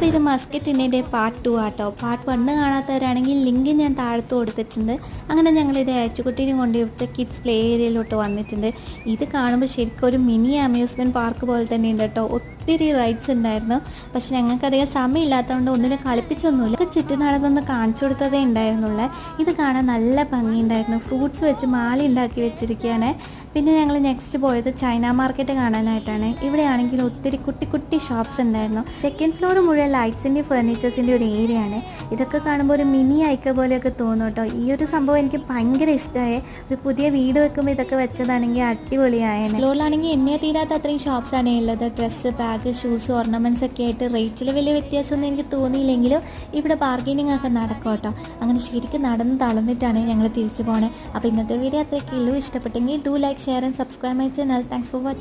അപ്പോൾ ഇത് മസ്കറ്റിൻ്റെ പാർട്ട് 2 ആട്ടോ. പാർട്ട് 1 കാണാത്തവരാണെങ്കിൽ ലിങ്ക് ഞാൻ താഴത്ത് കൊടുത്തിട്ടുണ്ട്. അങ്ങനെ ഞങ്ങളിത് അയച്ചുകുട്ടീനെ കൊണ്ടുപോയിട്ട് കിഡ്സ് പ്ലേ ഏരിയയിലോട്ട് വന്നിട്ടുണ്ട്. ഇത് കാണുമ്പോൾ ശരിക്കും ഒരു മിനി അമ്യൂസ്മെൻറ്റ് പാർക്ക് പോലെ തന്നെ ഉണ്ട് കേട്ടോ. ഒത്തിരി റൈഡ്സ് ഉണ്ടായിരുന്നു. പക്ഷെ ഞങ്ങൾക്കധികം സമയമില്ലാത്തതുകൊണ്ട് ഒന്നിലും കളിപ്പിച്ചൊന്നുമില്ല. ചുറ്റും നടന്നൊന്ന് കാണിച്ചു കൊടുത്തതേ ഉണ്ടായിരുന്നുള്ളൂ. ഇത് കാണാൻ നല്ല ഭംഗിയുണ്ടായിരുന്നു. ഫ്രൂട്ട്സ് വെച്ച് മാല ഉണ്ടാക്കി വെച്ചിരിക്കുകയാണ്. പിന്നെ ഞങ്ങൾ നെക്സ്റ്റ് പോയത് ചൈന മാർക്കറ്റ് കാണാനായിട്ടാണ്. ഇവിടെയാണെങ്കിൽ ഒത്തിരി കുട്ടി കുട്ടി ഷോപ്സ് ഉണ്ടായിരുന്നു. സെക്കൻഡ് ഫ്ലോർ മുഴുവൻ ലൈറ്റ്സിൻ്റെ ഫർണിച്ചേഴ്സിൻ്റെ ഒരു ഏരിയ ആണ്. ഇതൊക്കെ കാണുമ്പോൾ ഒരു മിനി ഐക്ക പോലെയൊക്കെ തോന്നും കേട്ടോ. ഈ ഒരു സംഭവം എനിക്ക് ഭയങ്കര ഇഷ്ടമായി. ഒരു പുതിയ വീട് വെക്കുമ്പോൾ ഇതൊക്കെ വെച്ചതാണെങ്കിൽ അടിപൊളിയായാണ്. ഫ്ലോറിലാണെങ്കിൽ എന്നെ തീരാത്ത അത്രയും ഷോപ്സാണ് ഉള്ളത്. ഡ്രസ്സ്, ബാഗ്, ഷൂസ്, ഓർണമെൻറ്റ്സ് ഒക്കെ ആയിട്ട് റേറ്റിൽ വലിയ വ്യത്യാസമൊന്നും എനിക്ക് തോന്നിയില്ലെങ്കിലും ഇവിടെ ബാർഗൈനിങ് ഒക്കെ നടക്കും കേട്ടോ. അങ്ങനെ ശരിക്കും നടന്ന് തളർന്നിട്ടാണ് ഞങ്ങൾ തിരിച്ചു പോണേ. അപ്പോൾ ഇന്നത്തെ വീഡിയോ അത്രയ്ക്കുള്ളൂ. ഇഷ്ടപ്പെട്ടെങ്കിൽ do like, share and subscribe my channel. Thanks for watching.